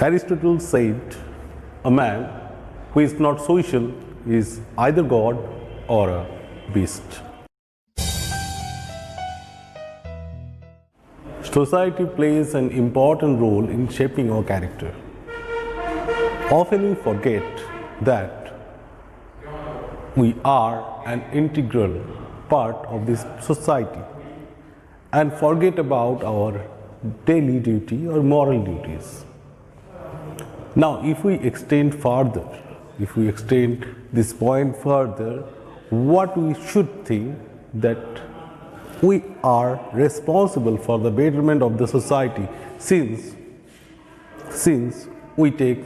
Aristotle said, a man who is not social is either God or a beast. Society plays an important role in shaping our character. Often we forget that we are an integral part of this society and forget about our daily duty or moral duties. Now, if we extend further, if we extend this point further, what we should think that we are responsible for the betterment of the society since we take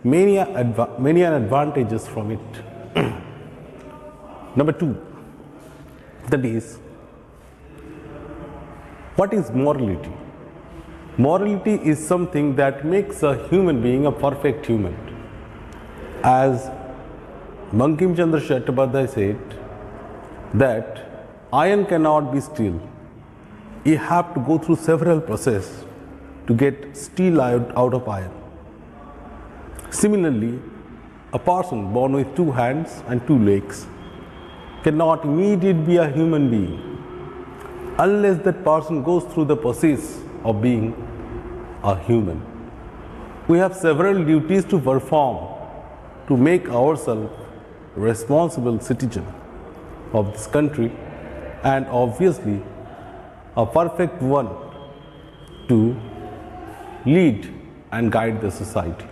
many advantages from it. Number two, that is, what is morality? Morality is something that makes a human being a perfect human. As Bankim Chandra Chattopadhyay said, that iron cannot be steel. You have to go through several processes to get steel out of iron. Similarly, a person born with 2 hands and 2 legs cannot immediately be a human being unless that person goes through the process of being a human. We have several duties to perform to make ourselves responsible citizen of this country and obviously a perfect one to lead and guide the society.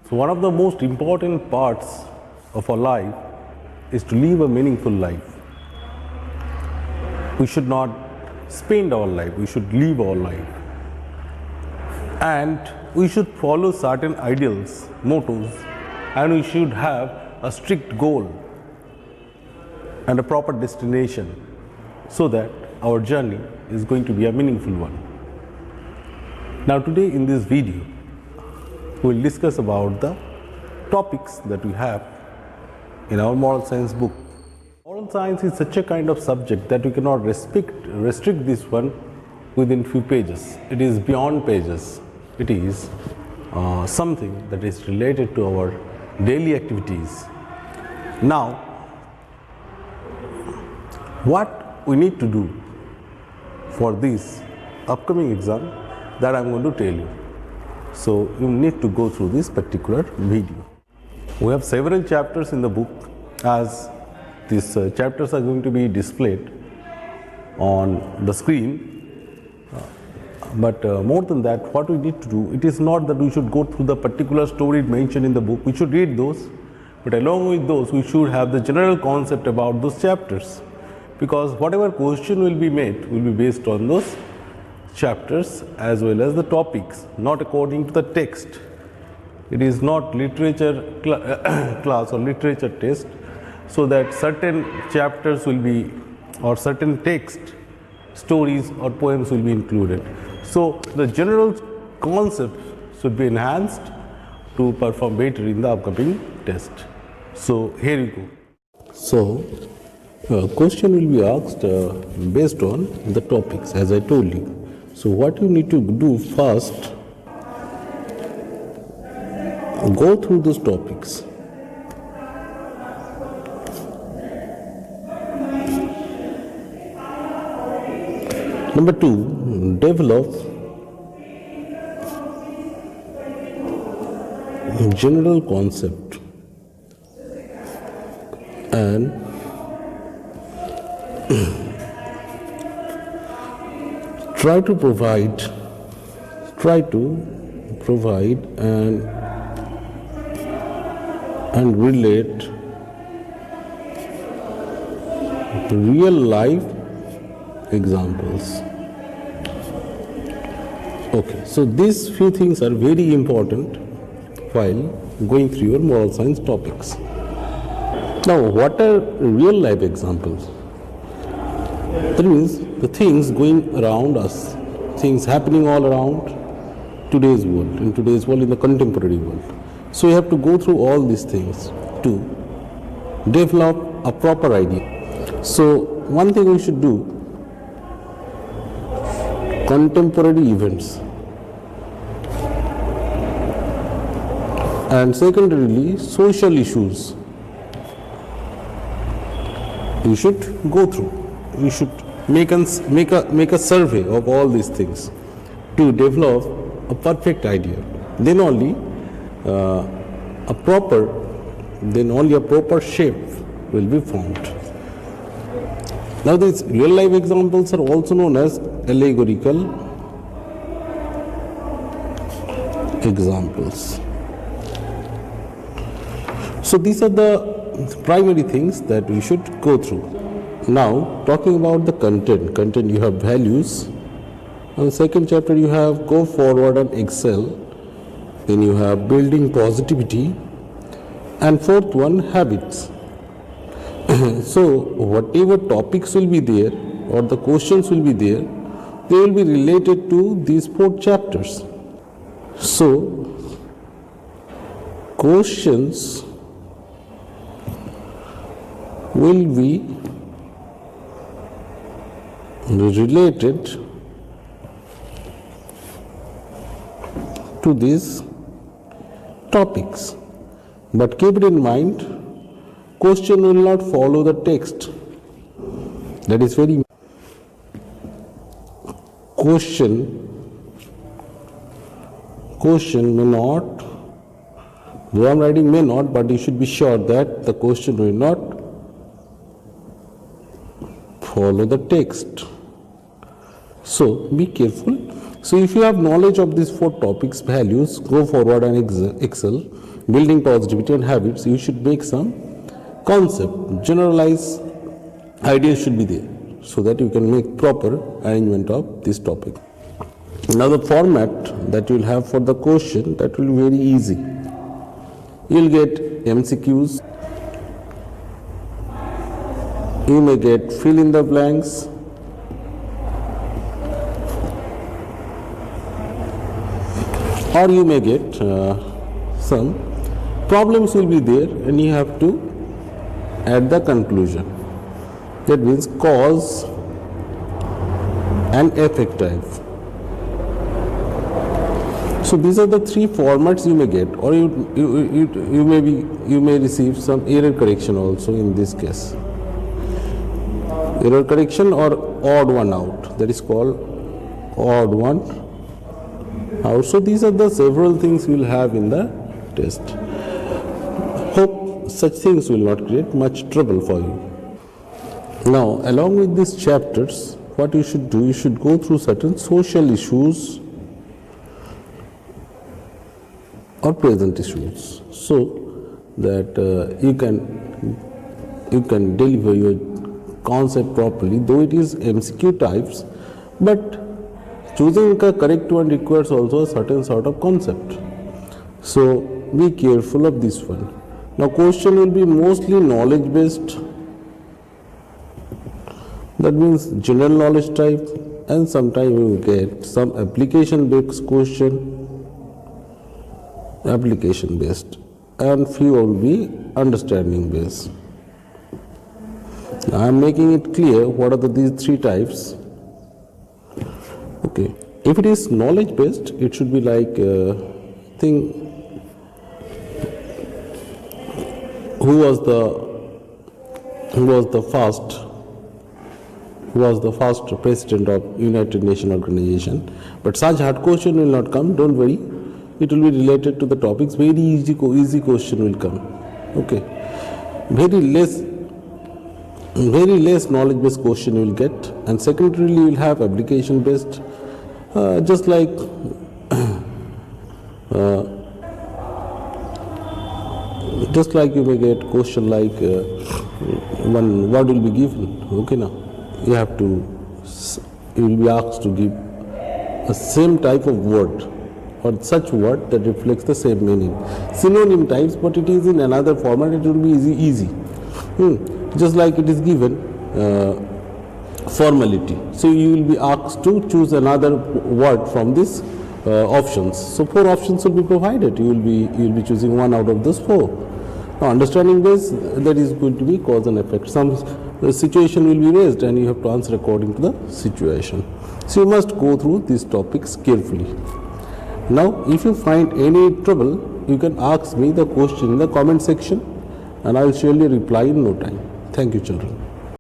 So one of the most important parts of our life is to live a meaningful life. We should not spend our life, we should live our life. And we should follow certain ideals, mottos, and we should have a strict goal and a proper destination so that our journey is going to be a meaningful one. Now today in this video, we will discuss about the topics that we have in our moral science book. Moral science is such a kind of subject that we cannot restrict this one within few pages. It is beyond pages. It is something that is related to our daily activities. Now, what we need to do for this upcoming exam, that I am going to tell you. So, you need to go through this particular video. We have several chapters in the book, as these chapters are going to be displayed on the screen. But more than that, what we need to do, it is not that we should go through the particular story mentioned in the book. We should read those, but along with those, we should have the general concept about those chapters, because whatever question will be made will be based on those chapters as well as the topics, not according to the text. It is not literature class or literature test, so that certain chapters will be, or certain text, stories or poems will be included. So the general concept should be enhanced to perform better in the upcoming test. So here you go. So question will be asked based on the topics, as I told you. So what you need to do first, go through those topics. Number 2, develop general concept and try to provide and relate real life examples. Okay, so these few things are very important while going through your moral science topics. Now, what are real life examples? That means the things going around us, things happening all around today's world, in the contemporary world. So you have to go through all these things to develop a proper idea. So one thing we should do, contemporary events, and secondarily social issues. You should go through, you should make a survey of all these things to develop a perfect idea. Then only a proper shape will be formed. Now these real life examples are also known as allegorical examples. So these are the primary things that we should go through. Now talking about the content, you have values. In the second chapter you have go forward and excel. Then you have building positivity, and fourth one, habits. So whatever topics will be there or the questions will be there, they will be related to these 4 chapters. So questions will be related to these topics, but keep it in mind, question will not follow the text. That is very question may not, though I am writing may not, but you should be sure that the question will not follow the text. So be careful. So if you have knowledge of these 4 topics, values, go forward and excel, building positivity and habits, you should make some concept, generalized ideas should be there, so that you can make proper arrangement of this topic. Now the format that you will have for the question, that will be very easy. You will get MCQs, you may get fill in the blanks, or you may get some problems will be there and you have to add the conclusion. That means cause and effect type. So these are the 3 formats you may get, or you may receive some error correction also in this case. Error correction or odd one out, that is called odd one out. So these are the several things you will have in the test. Hope such things will not create much trouble for you. Now along with these chapters, what you should do, you should go through certain social issues or present issues, so that you can deliver your concept properly, though it is MCQ types, but choosing a correct one requires also a certain sort of concept. So be careful of this one. Now question will be mostly knowledge based, that means general knowledge type, and sometimes you will get some application based question, application based, and few will be understanding based. I am making it clear what are these 3 types. Okay, if it is knowledge based, it should be like who was the first president of United Nations organization. But such hard question will not come, don't worry, it will be related to the topics. Very easy question will come. Okay, very less knowledge based question you will get, and secondarily you will have application based, just like you may get question like one word will be given. Okay, now you will be asked to give a same type of word or such word that reflects the same meaning. Synonym types, but it is in another format, it will be easy. Just like it is given formality. So you will be asked to choose another word from this options. So 4 options will be provided. You will be choosing one out of those 4. Now understanding based, that is going to be cause and effect. Some the situation will be raised and you have to answer according to the situation. So you must go through these topics carefully. Now if you find any trouble, you can ask me the question in the comment section and I will surely reply in no time. Thank you, children.